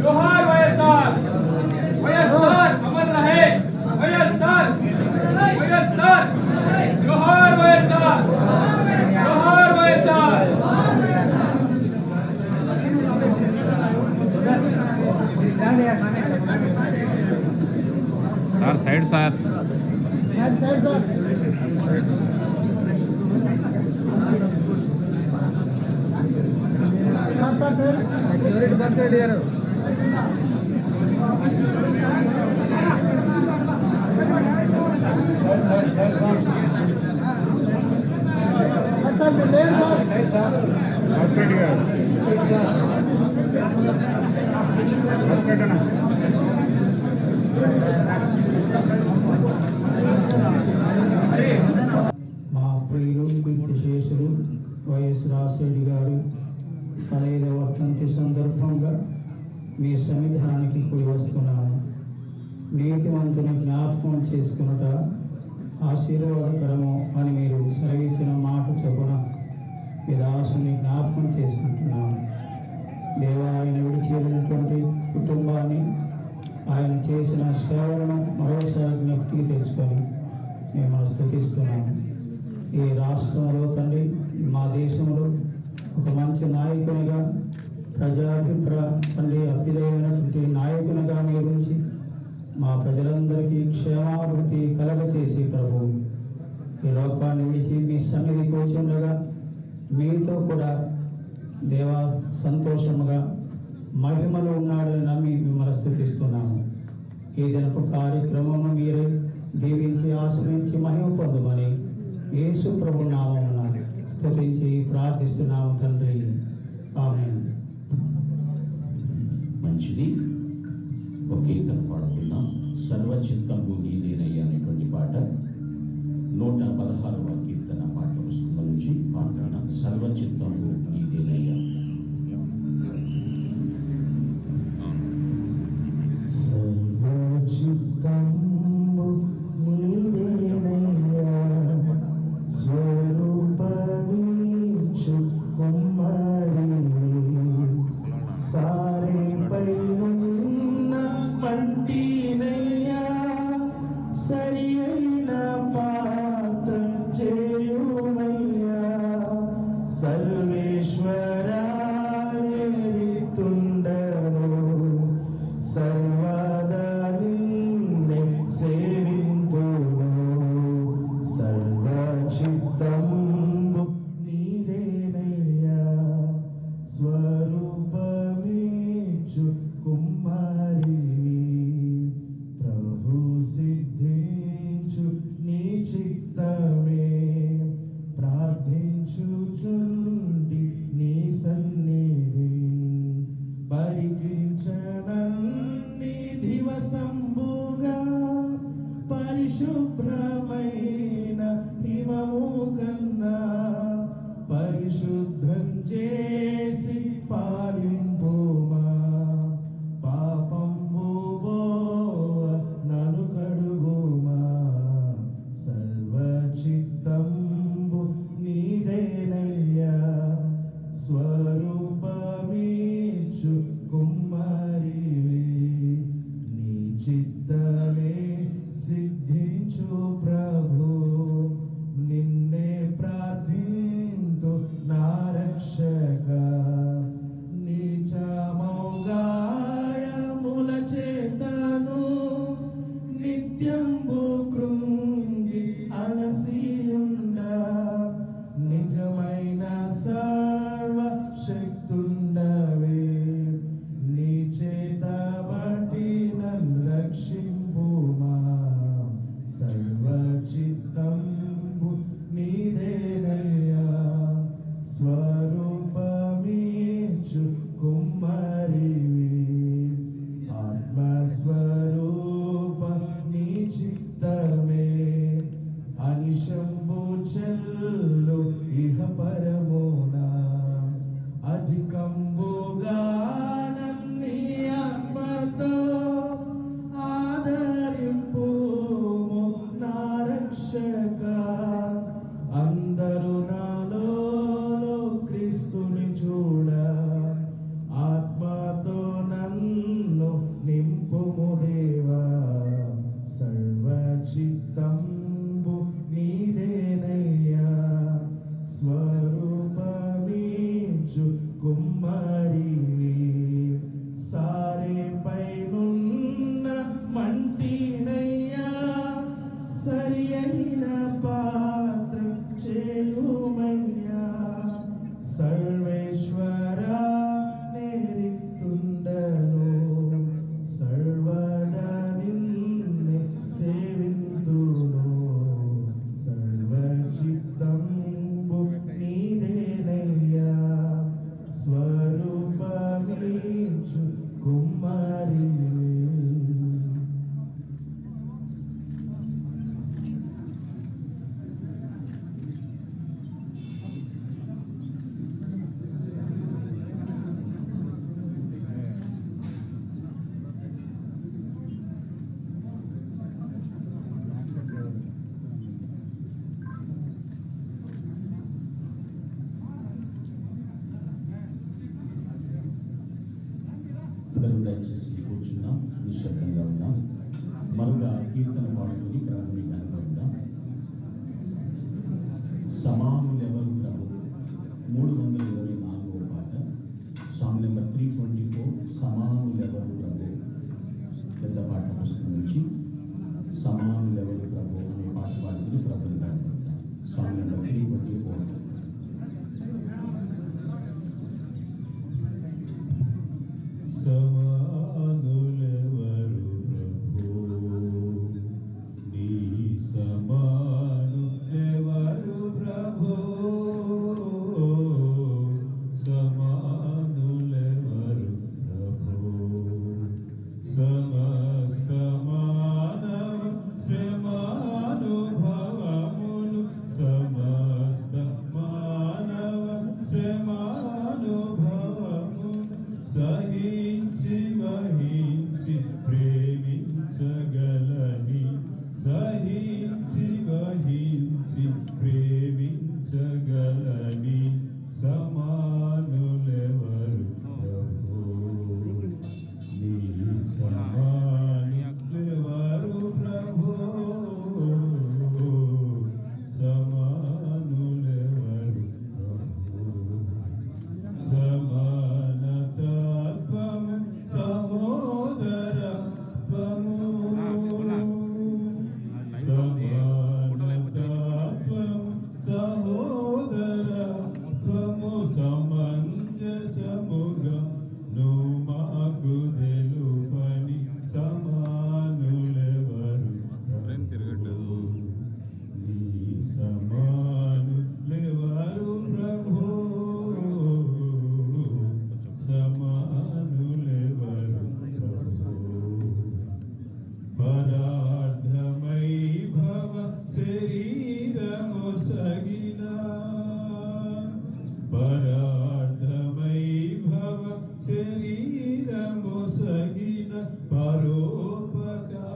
जोहार वयस्सार वयस्सार अमर रहे वयस्सार वयस्सार जोहार वयस्सार जोहार YS sir sir side sir side sir security bus ready यार మా ప్రియులు కీర్తిశేషులు వైఎస్ రాజశేఖర్ గారు 15వ వర్ధంతి సందర్భంగా మీ సన్నిధానానికి కూడి వస్తున్నాను. నీతివంతుని జ్ఞాపకం చేసుకున్నట ఆశీర్వాదకరము అని మీరు సెలవిచ్చిన మాట చొప్పున మీ దాసుని జ్ఞాపకం చేసుకుంటున్నాను. దేవా, ఆయన విడిచేసినటువంటి కుటుంబాన్ని, ఆయన చేసిన సేవలను మరోసారి జ్ఞప్తికి తెచ్చుకొని మేము స్తుతిస్తున్నాము. ఈ రాష్ట్రంలో తండ్రి, మా దేశంలో ఒక మంచి నాయకునిగా, తండ్రి అభ్యుదయమైనటువంటి నాయకునిగా మీరు ఉంచి మా ప్రజలందరికీ క్షేమాభివృద్ధి కలగచేసి ప్రభు ఈ లోకాన్ని విడిచి మీ సన్నిధికి కూర్చుండగా మీతో కూడా దేవా సంతోషముగా మహిమలో ఉన్నాడని నమ్మి మిమ్మల్ని స్తుతిస్తున్నాము. ఈ దినపు కార్యక్రమము మీరే దీవించి ఆశ్రయించి మహిమ పొందమని యేసు ప్రభు నామమున స్తుతించి ప్రార్థిస్తున్నాము తండ్రి. ఆమేన్. మంచిది. ఒక కీర్తన పాడుకుందాం. సర్వచిత్తంబు నీదేనయ్యా అనేటువంటి పాట 116వ కీర్తన పాటల పుస్తకం నుంచి పాడుతున్నాం. సర్వచిత్తంబు నీదేనయ్యా. సర్వచిత్తంబు నీదేనయ్యా, స్వరూపమిచ్చు కుమారివి, సారేపై ఉన్న పంటినయ్యా, సరి అయిన పాత్రం చేయుమయ్యా, సర్వేశ్వరాయరితుండను సర్వదా నిన్నే సేవింతును, సర్వచిత్తంబు నీదేనయ్యా, స్వరూపమిచ్చు కుమారివి, ప్రభు సిద్ధించు నీ చిత్తమే, ప్రార్థించుచుండి నీ సన్నిధి, పరికించనన్ని దివసంబుగా, పరిశుభ్రమైన హిమము కన్నా పరిశుద్ధం చేసి పాలింపుమా, పాపంబు నను కడుగుమా, సర్వచిత్తంబు నీదేనయ్యా, స్వరూపమిచ్చు కుమారివి, నీ చిత్తమే సిద్ధించు ప్రభు, నిన్నే ప్రార్థింతు నా రక్షక, నీచమౌగాయముల చేతను నిత్యంబు కృంగి అలసియుండ, నిజమైన సర్వశక్తుండవే, నీ చేత బట్టి నన్ను రక్షింపుమా, సర్వచిత్తంబు నీదేనయ్యా, స్వరూపమిచ్చు కుమారివి, ఆత్మస్వరూప నీ చిత్తమే, అనిశంభు చెల్లు ఇహ పరమునా, స్వరూపమీచు కుమ్మరివి సారే పైనున్న మంటినయ్యా సరి అయిన పాత్ర చేయుమయ్యా సర్వేశ్వర నేరితుండను సర్వదా నిన్నే సేవింతును సర్వచిత్తంబు నీదేనయ్యా స్వరూపమీచు కుమారివి అందరూ దయచేసి కూర్చున్నాం, నిశ్శబ్దంగా ఉన్నాం. మరొక కీర్తన పాడుకుని ప్రభుని కనపడదాం. సమానులెవరు ప్రభు 324వ పాట, సాంగ్ నెంబర్ 324. సమానులెవరు ప్రభు, పెద్ద పాట పుస్తకం నుంచి సమానులెవరు ప్రభు అనే పాట పాడుకుని ప్రభుని కనపడదాం. Song number 324. సమానులెవరు ప్రభు నీ సమానులెవరు ప్రభు సమానులెవరు ప్రభు సమస్త మానవ శ్రమానుభవములు సమస్త మానవ శ్రమానుభవములు సహించి వహించి ప్రేమించగలని సహించి వహించి ప్రేమించగలని సమానులెవరు ప్రభు నీ సమానులెవరు ప్రభు సమానులెవరు ప్రభు సమానతత్వము సహోదరత్వము సమానతత్వము సహోదరత్వము సమంజసముగా నువ్వు మాకు తెలుపని సమానులెవరు ప్రభు నీ సమానులెవరు ప్రభు సమానులెవరు ప్రభు పరార్థమై భవ శరీరము సగిన పరార్థమై భవ శరీరము సగిన పరోపకార